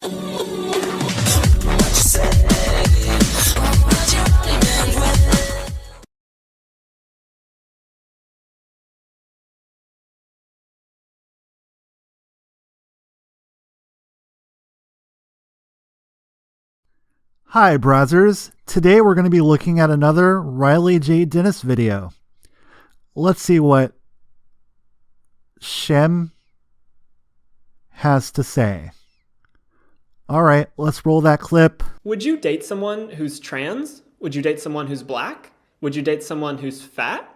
Hi browsers, today we're going to be looking at another Riley J. Dennis video. Let's see what Shem has to say. Alright, let's roll that clip. Would you date someone who's trans? Would you date someone who's black? Would you date someone who's fat?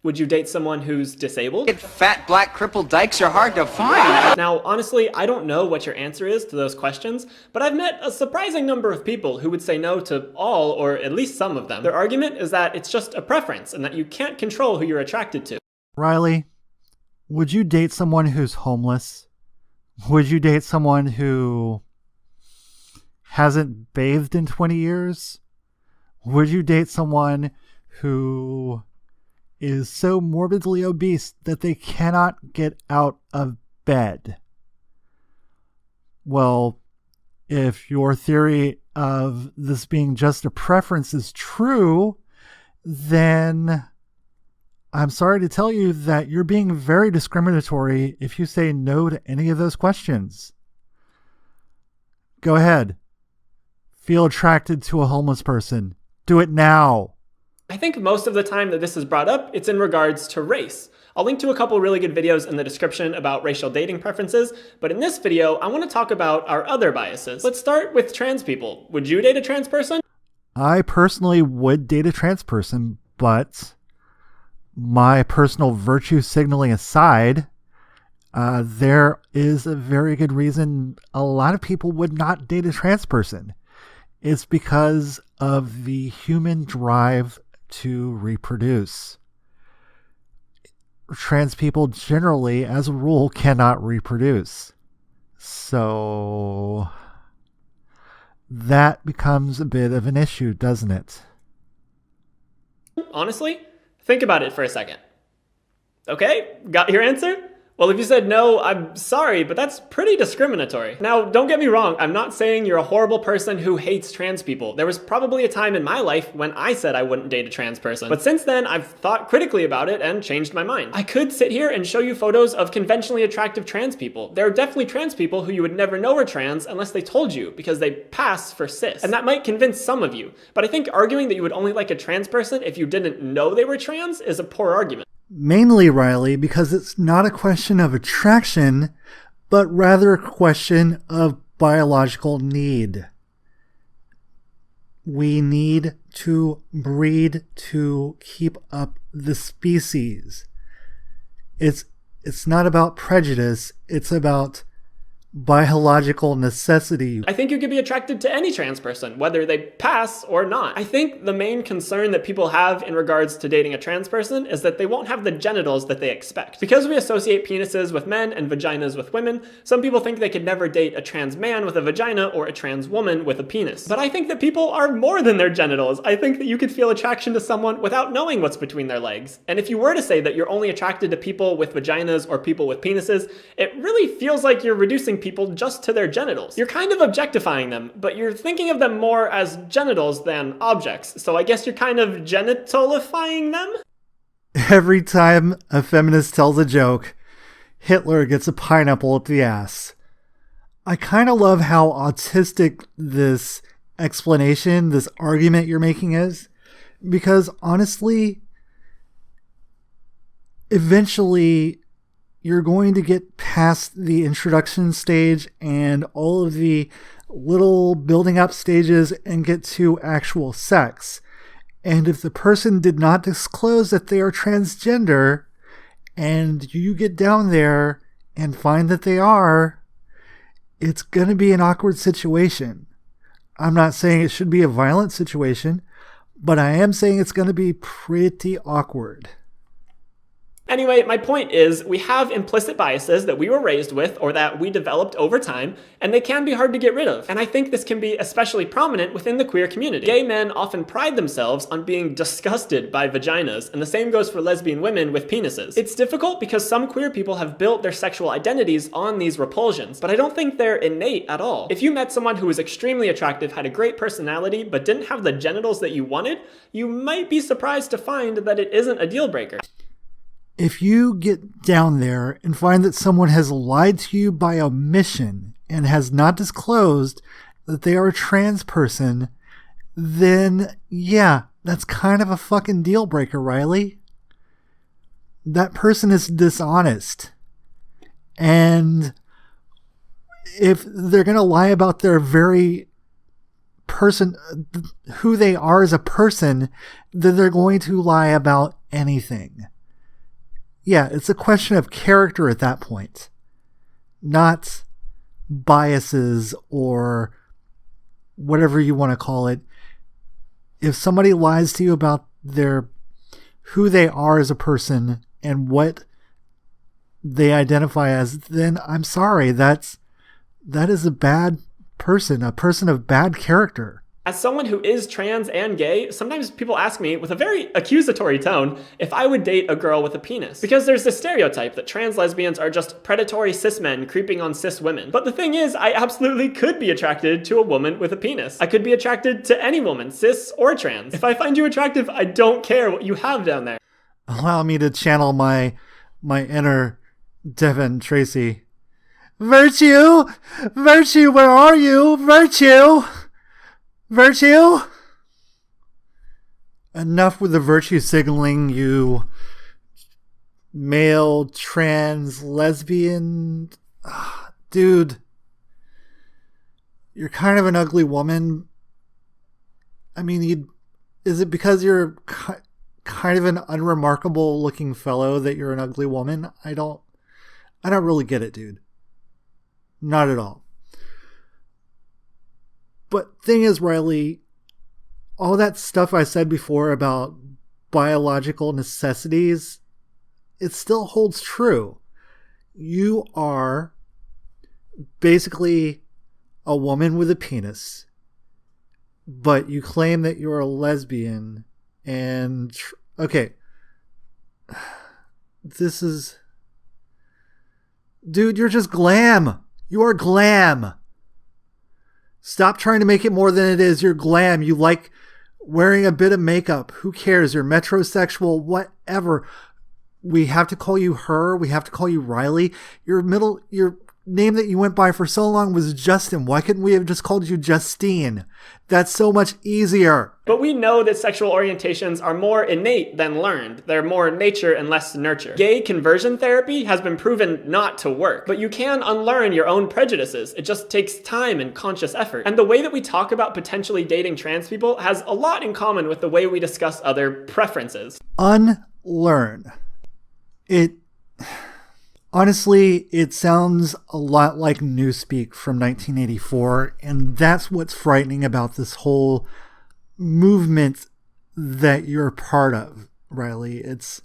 Would you date someone who's disabled? Fat, black, crippled dykes are hard to find. Now, honestly, I don't know what your answer is to those questions, but I've met a surprising number of people who would say no to all or at least some of them. Their argument is that it's just a preference and that you can't control who you're attracted to. Riley, would you date someone who's homeless? Would you date someone who hasn't bathed in 20 years? Would you date someone who is so morbidly obese that they cannot get out of bed? Well, if your theory of this being just a preference is true, then I'm sorry to tell you that you're being very discriminatory if you say no to any of those questions. Go ahead. Feel attracted to a homeless person. Do it now. I think most of the time that this is brought up, it's in regards to race. I'll link to a couple really good videos in the description about racial dating preferences, but in this video, I want to talk about our other biases. Let's start with trans people. Would you date a trans person? I personally would date a trans person, but my personal virtue signaling aside, there is a very good reason a lot of people would not date a trans person. It's because of the human drive to reproduce. Trans people generally, as a rule, cannot reproduce. So that becomes a bit of an issue, doesn't it? Honestly, think about it for a second. Okay, got your answer? Well, if you said no, I'm sorry, but that's pretty discriminatory. Now, don't get me wrong, I'm not saying you're a horrible person who hates trans people. There was probably a time in my life when I said I wouldn't date a trans person, but since then, I've thought critically about it and changed my mind. I could sit here and show you photos of conventionally attractive trans people. There are definitely trans people who you would never know are trans unless they told you, because they pass for cis. And that might convince some of you, but I think arguing that you would only like a trans person if you didn't know they were trans is a poor argument. Mainly, Riley, because it's not a question of attraction, but rather a question of biological need. We need to breed to keep up the species. It's not about prejudice, it's about biological necessity. I think you could be attracted to any trans person, whether they pass or not. I think the main concern that people have in regards to dating a trans person is that they won't have the genitals that they expect. Because we associate penises with men and vaginas with women, some people think they could never date a trans man with a vagina or a trans woman with a penis. But I think that people are more than their genitals. I think that you could feel attraction to someone without knowing what's between their legs. And if you were to say that you're only attracted to people with vaginas or people with penises, it really feels like you're reducing people just to their genitals. You're kind of objectifying them, but you're thinking of them more as genitals than objects, so I guess you're kind of genitalifying them? Every time a feminist tells a joke, Hitler gets a pineapple up the ass. I kind of love how autistic this explanation, this argument you're making is, because honestly, eventually you're going to get past the introduction stage and all of the little building up stages and get to actual sex. And if the person did not disclose that they are transgender and you get down there and find that they are, it's going to be an awkward situation. I'm not saying it should be a violent situation, but I am saying it's going to be pretty awkward. Anyway, my point is, we have implicit biases that we were raised with or that we developed over time, and they can be hard to get rid of. And I think this can be especially prominent within the queer community. Gay men often pride themselves on being disgusted by vaginas, and the same goes for lesbian women with penises. It's difficult because some queer people have built their sexual identities on these repulsions, but I don't think they're innate at all. If you met someone who was extremely attractive, had a great personality, but didn't have the genitals that you wanted, you might be surprised to find that it isn't a deal breaker. If you get down there and find that someone has lied to you by omission and has not disclosed that they are a trans person, then yeah, that's kind of a fucking deal breaker, Riley. That person is dishonest. And if they're going to lie about their very person, who they are as a person, then they're going to lie about anything. Yeah, it's a question of character at that point, not biases or whatever you want to call it. If somebody lies to you about who they are as a person and what they identify as, then I'm sorry, that is a bad person, a person of bad character. As someone who is trans and gay, sometimes people ask me with a very accusatory tone if I would date a girl with a penis. Because there's this stereotype that trans lesbians are just predatory cis men creeping on cis women. But the thing is, I absolutely could be attracted to a woman with a penis. I could be attracted to any woman, cis or trans. If I find you attractive, I don't care what you have down there. Allow me to channel my inner Devin Tracy. Virtue! Virtue, where are you? Virtue! Virtue? Enough with the virtue signaling, you male, trans, lesbian. Dude, you're kind of an ugly woman. I mean, is it because you're kind of an unremarkable looking fellow that you're an ugly woman? I don't really get it, dude. Not at all. But thing is, Riley, all that stuff I said before about biological necessities, it still holds true. You are basically a woman with a penis, but you claim that you're a lesbian and... Okay. This is... Dude, you're just glam. You are glam. Stop trying to make it more than it is. You're glam. You like wearing a bit of makeup. Who cares? You're metrosexual, whatever. We have to call you her. We have to call you Riley. Your name that you went by for so long was Justin. Why couldn't we have just called you Justine? That's so much easier. But we know that sexual orientations are more innate than learned. They're more nature and less nurture. Gay conversion therapy has been proven not to work, but you can unlearn your own prejudices. It just takes time and conscious effort. And the way that we talk about potentially dating trans people has a lot in common with the way we discuss other preferences. Unlearn. Honestly, it sounds a lot like Newspeak from 1984, and that's what's frightening about this whole movement that you're part of, Riley. It's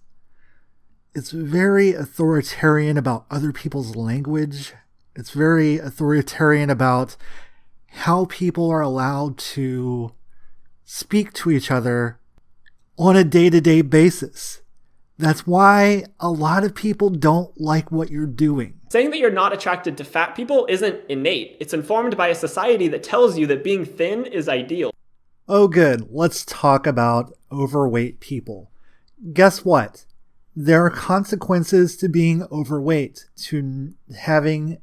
very authoritarian about other people's language. It's very authoritarian about how people are allowed to speak to each other on a day-to-day basis. That's why a lot of people don't like what you're doing. Saying that you're not attracted to fat people isn't innate. It's informed by a society that tells you that being thin is ideal. Oh good, let's talk about overweight people. Guess what? There are consequences to being overweight, to having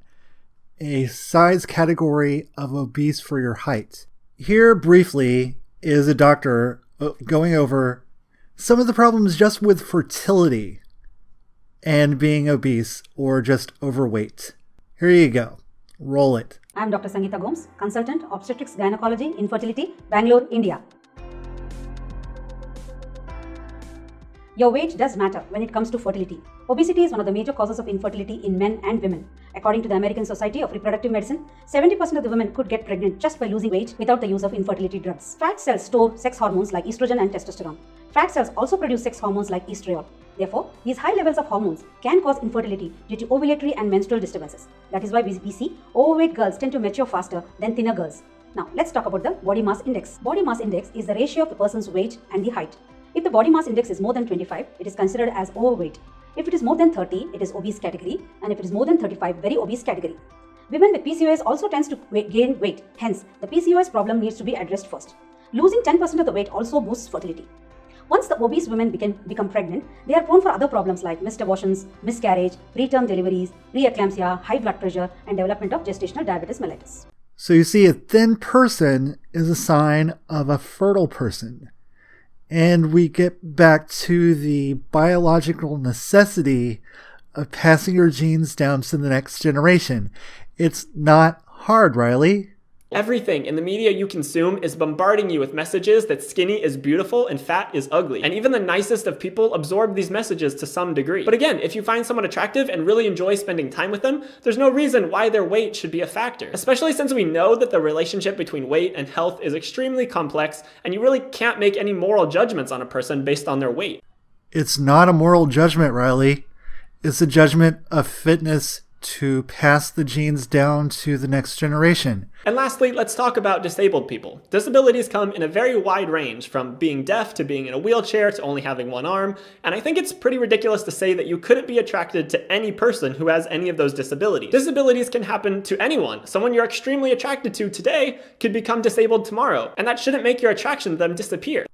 a size category of obese for your height. Here briefly is a doctor going over some of the problems just with fertility and being obese or just overweight. Here you go. Roll it. I am Dr. Sangeeta Gomes, consultant, obstetrics, gynecology, infertility, Bangalore, India. Your weight does matter when it comes to fertility. Obesity is one of the major causes of infertility in men and women. According to the American Society of Reproductive Medicine, 70% of the women could get pregnant just by losing weight without the use of infertility drugs. Fat cells store sex hormones like estrogen and testosterone. Fat cells also produce sex hormones like estriol. Therefore, these high levels of hormones can cause infertility due to ovulatory and menstrual disturbances. That is why we see overweight girls tend to mature faster than thinner girls. Now, let's talk about the body mass index. Body mass index is the ratio of the person's weight and the height. If the body mass index is more than 25, it is considered as overweight. If it is more than 30, it is obese category, and if it is more than 35, very obese category. Women with PCOS also tends to gain weight. Hence, the PCOS problem needs to be addressed first. Losing 10% of the weight also boosts fertility. Once the obese women become pregnant, they are prone for other problems like missed abortions, miscarriage, preterm deliveries, preeclampsia, high blood pressure, and development of gestational diabetes mellitus. So you see, a thin person is a sign of a fertile person. And we get back to the biological necessity of passing your genes down to the next generation. It's not hard, Riley. Everything in the media you consume is bombarding you with messages that skinny is beautiful and fat is ugly. And even the nicest of people absorb these messages to some degree. But again, if you find someone attractive and really enjoy spending time with them, there's no reason why their weight should be a factor. Especially since we know that the relationship between weight and health is extremely complex, and you really can't make any moral judgments on a person based on their weight. It's not a moral judgment, Riley. It's a judgment of fitness to pass the genes down to the next generation. And lastly, let's talk about disabled people. Disabilities come in a very wide range, from being deaf to being in a wheelchair to only having one arm, and I think it's pretty ridiculous to say that you couldn't be attracted to any person who has any of those disabilities. Disabilities can happen to anyone. Someone you're extremely attracted to today could become disabled tomorrow, and that shouldn't make your attraction to them disappear.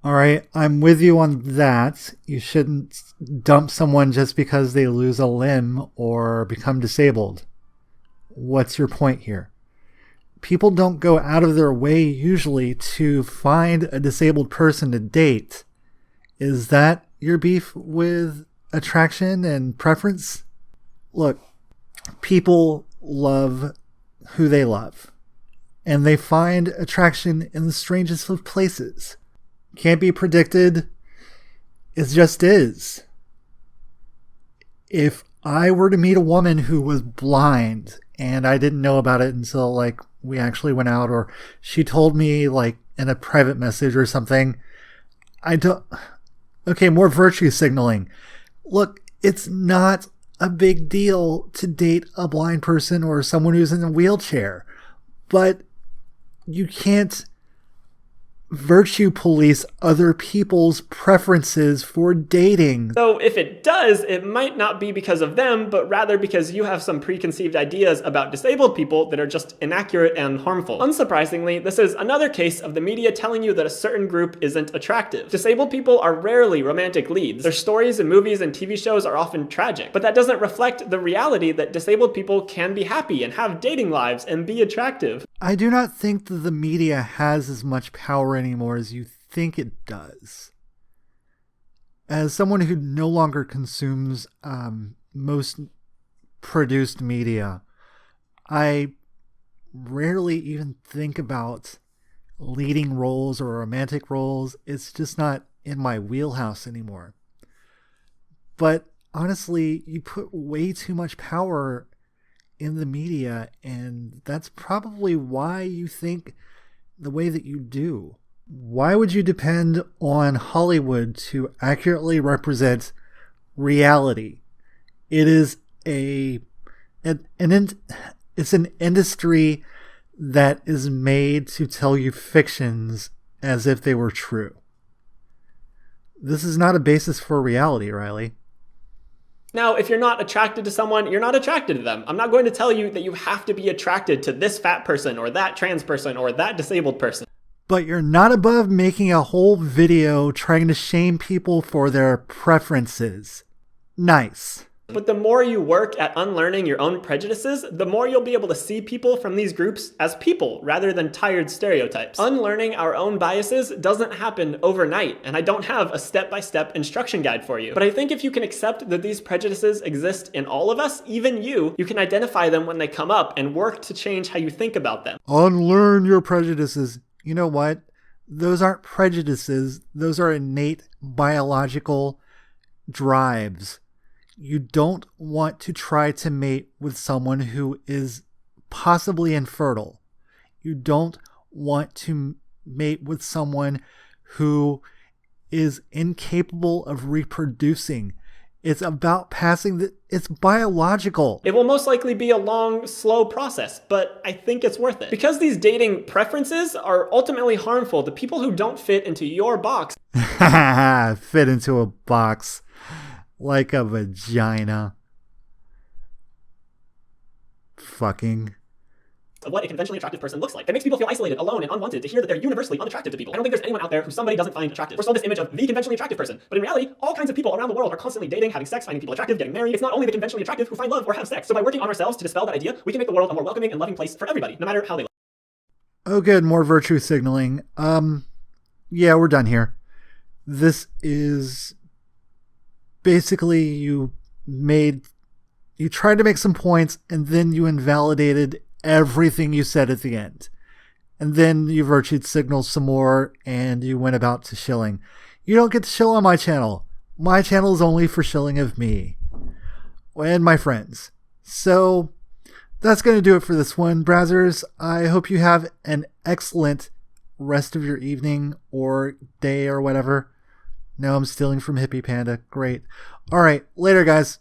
All right, I'm with you on that. You shouldn't dump someone just because they lose a limb or become disabled. What's your point here? People don't go out of their way usually to find a disabled person to date. Is that your beef with attraction and preference? Look, people love who they love, and they find attraction in the strangest of places. Can't be predicted. It just is. If I were to meet a woman who was blind and I didn't know about it until we actually went out, or she told me in a private message or something, more virtue signaling. Look, it's not a big deal to date a blind person or someone who's in a wheelchair, but you can't virtue police other people's preferences for dating. So if it does, it might not be because of them, but rather because you have some preconceived ideas about disabled people that are just inaccurate and harmful. Unsurprisingly, this is another case of the media telling you that a certain group isn't attractive. Disabled people are rarely romantic leads. Their stories in movies and TV shows are often tragic, but that doesn't reflect the reality that disabled people can be happy and have dating lives and be attractive. I do not think that the media has as much power anymore as you think it does. As someone who no longer consumes most produced media, I rarely even think about leading roles or romantic roles. It's just not in my wheelhouse anymore. But honestly, you put way too much power in the media, and that's probably why you think the way that you do. Why would you depend on Hollywood to accurately represent reality? It is it's an industry that is made to tell you fictions as if they were true. This is not a basis for reality, Riley. Now, if you're not attracted to someone, you're not attracted to them. I'm not going to tell you that you have to be attracted to this fat person or that trans person or that disabled person. But you're not above making a whole video trying to shame people for their preferences. Nice. But the more you work at unlearning your own prejudices, the more you'll be able to see people from these groups as people rather than tired stereotypes. Unlearning our own biases doesn't happen overnight, and I don't have a step-by-step instruction guide for you. But I think if you can accept that these prejudices exist in all of us, even you can identify them when they come up and work to change how you think about them. Unlearn your prejudices. You know what? Those aren't prejudices. Those are innate biological drives. You don't want to try to mate with someone who is possibly infertile. You don't want to mate with someone who is incapable of reproducing. It's about it's biological. It will most likely be a long, slow process, but I think it's worth it. Because these dating preferences are ultimately harmful to people who don't fit into your box. Fit into a box like a vagina. Fucking. Of what a conventionally attractive person looks like. It makes people feel isolated, alone, and unwanted to hear that they're universally unattractive to people. I don't think there's anyone out there who somebody doesn't find attractive. We're sold this image of the conventionally attractive person. But in reality, all kinds of people around the world are constantly dating, having sex, finding people attractive, getting married. It's not only the conventionally attractive who find love or have sex. So by working on ourselves to dispel that idea, we can make the world a more welcoming and loving place for everybody, no matter how they look. Oh good, more virtue signaling. Yeah, we're done here. This is basically you tried to make some points and then you invalidated everything you said at the end. And then you virtue signaled some more and you went about to shilling. You don't get to shill on my channel. My channel is only for shilling of me and my friends. So that's going to do it for this one, Brazzers. I hope you have an excellent rest of your evening or day or whatever. No, I'm stealing from Hippie Panda. Great. All right, later, guys.